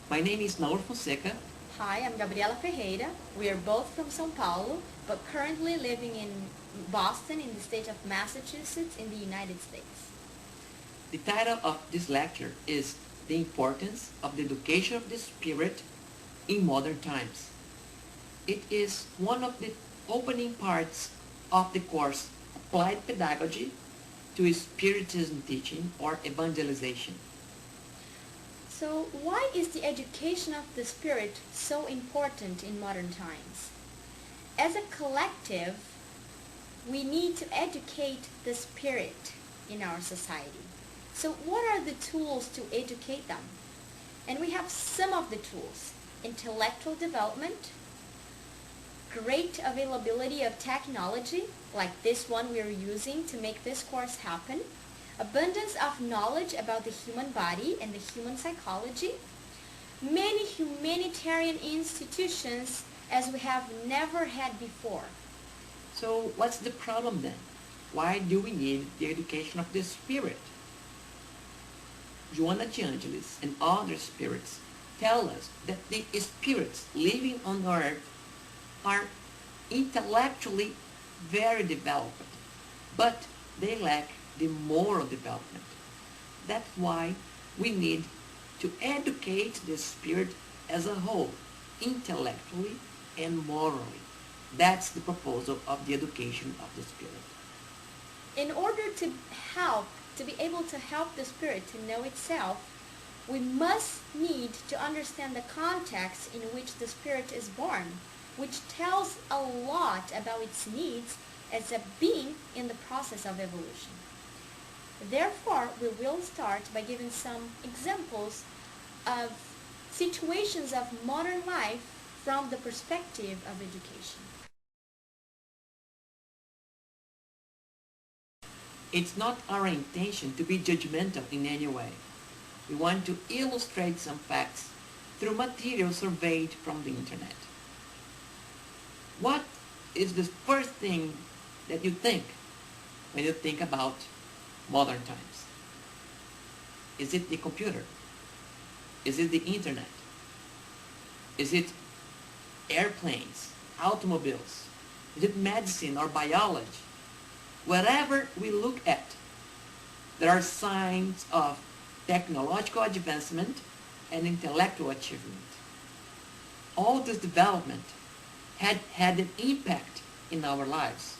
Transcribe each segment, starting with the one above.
My name is Nahur Fonseca. Hi, I'm Gabriela Ferreira. We are both from São Paulo, but currently living in Boston in the state of Massachusetts in the United States. The title of this lecture is The Importance of the Education of the Spirit in Modern Times. It is one of the opening parts of the course Applied Pedagogy to Spiritism Teaching or Evangelization. So why is the education of the spirit so important in modern times? As a collective, we need to educate the spirit in our society. So what are the tools to educate them? And we have some of the tools: intellectual development, great availability of technology, like this one we are using to make this course happen, abundance of knowledge about the human body and the human psychology, many humanitarian institutions as we have never had before. So what's the problem then? Why do we need the education of the spirit? Joanna de Angelis and other spirits tell us that the spirits living on earth are intellectually very developed, but they lack the moral development. That's why we need to educate the spirit as a whole, intellectually and morally. That's the proposal of the education of the spirit. In order to be able to help the spirit to know itself, we must need to understand the context in which the spirit is born, which tells a lot about its needs as a being in the process of evolution. Therefore, we will start by giving some examples of situations of modern life from the perspective of education. It's not our intention to be judgmental in any way. We want to illustrate some facts through material surveyed from the internet. What is the first thing that you think when you think about modern times? Is it the computer? Is it the internet? Is it airplanes, automobiles? Is it medicine or biology? Wherever we look at, there are signs of technological advancement and intellectual achievement. All this development had an impact in our lives.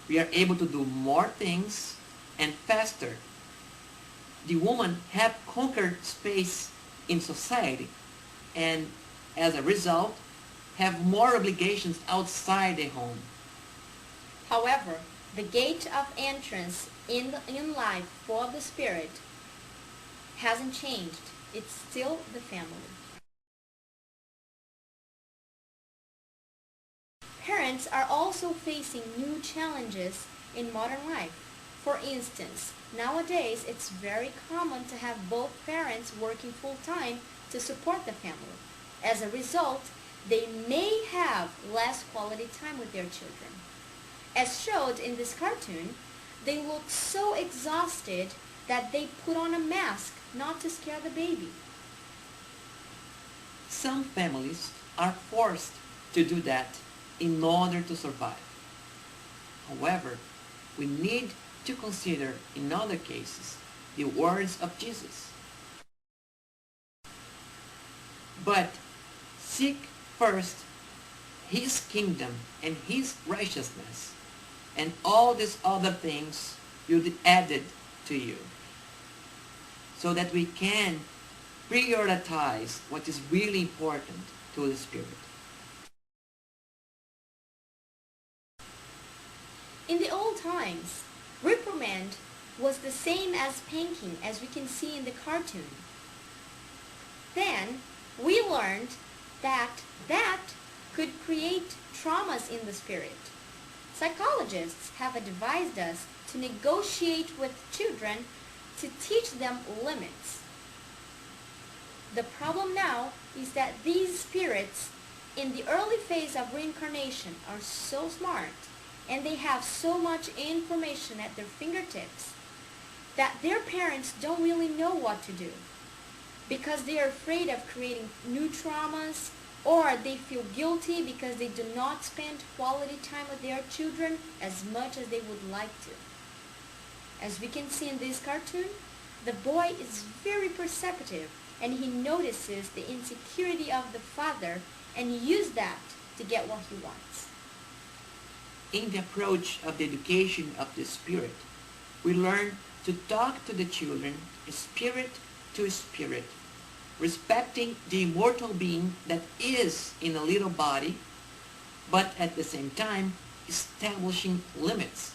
We are able to do more things and faster. The woman have conquered space in society and as a result have more obligations outside the home. However, the gate of entrance in life for the spirit hasn't changed. It's still the family. Parents are also facing new challenges in modern life. For instance, nowadays it's very common to have both parents working full-time to support the family. As a result, they may have less quality time with their children. As showed in this cartoon, they look so exhausted that they put on a mask not to scare the baby. Some families are forced to do that in order to survive. However, we need to consider in other cases the words of Jesus. But seek first his kingdom and his righteousness, and all these other things will be added to you, so that we can prioritize what is really important to the Spirit. In the old times, reprimand was the same as spanking, as we can see in the cartoon. Then we learned that could create traumas in the spirit. Psychologists have advised us to negotiate with children to teach them limits. The problem now is that these spirits in the early phase of reincarnation are so smart and they have so much information at their fingertips that their parents don't really know what to do. because they are afraid of creating new traumas, or they feel guilty because they do not spend quality time with their children as much as they would like to. As we can see in this cartoon, the boy is very perceptive and he notices the insecurity of the father and uses that to get what he wants. In the approach of the education of the spirit, we learn to talk to the children spirit to spirit, respecting the immortal being that is in a little body, but at the same time establishing limits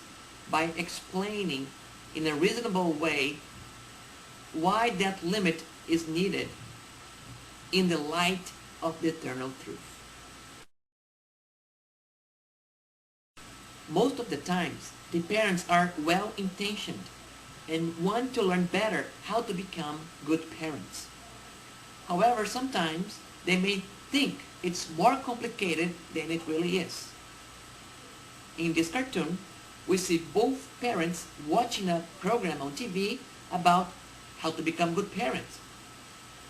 by explaining in a reasonable way why that limit is needed in the light of the eternal truth. Most of the times, the parents are well-intentioned and want to learn better how to become good parents. However, sometimes they may think it's more complicated than it really is. In this cartoon, we see both parents watching a program on TV about how to become good parents.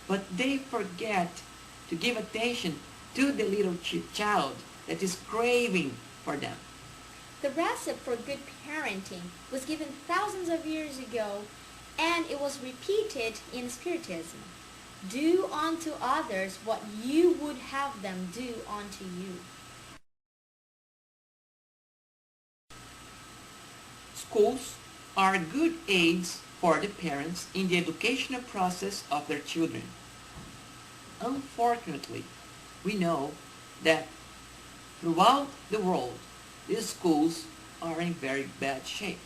But they forget to give attention to the little child that is craving for them. The recipe for good parenting was given thousands of years ago, and it was repeated in Spiritism. Do unto others what you would have them do unto you. Schools are good aids for the parents in the educational process of their children. Unfortunately, we know that throughout the world, these schools are in very bad shape.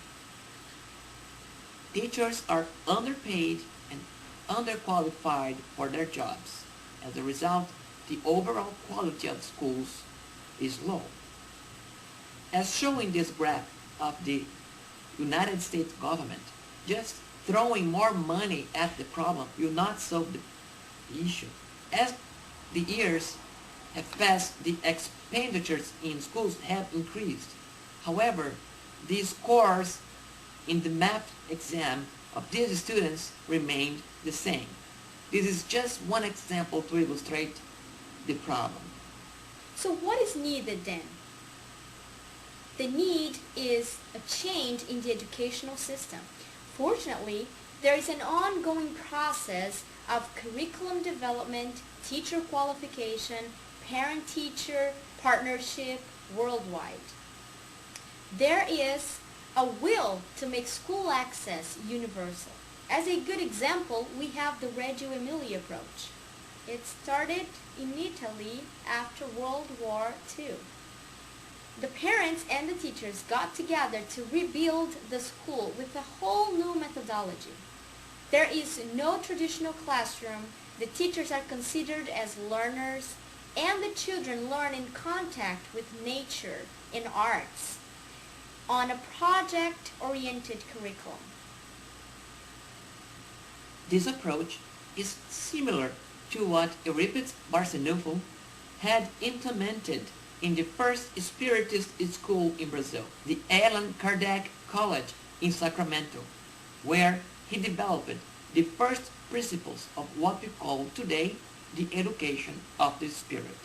Teachers are underpaid and underqualified for their jobs. As a result, the overall quality of schools is low. As shown in this graph of the United States government, just throwing more money at the problem will not solve the issue. As the years have passed, the expenditures in schools have increased. However, the scores in the math exam of these students remained the same. This is just one example to illustrate the problem. So what is needed then? The need is a change in the educational system. Fortunately, there is an ongoing process of curriculum development, teacher qualification, parent-teacher partnership worldwide. There is a will to make school access universal. As a good example, we have the Reggio Emilia approach. It started in Italy after World War II. The parents and the teachers got together to rebuild the school with a whole new methodology. There is no traditional classroom. The teachers are considered as learners, and the children learn in contact with nature and arts on a project-oriented curriculum. This approach is similar to what Euripides Barçanufo had implemented in the first Spiritist school in Brazil, the Allan Kardec College in Sacramento, where he developed the first principles of what we call today the education of the spirit.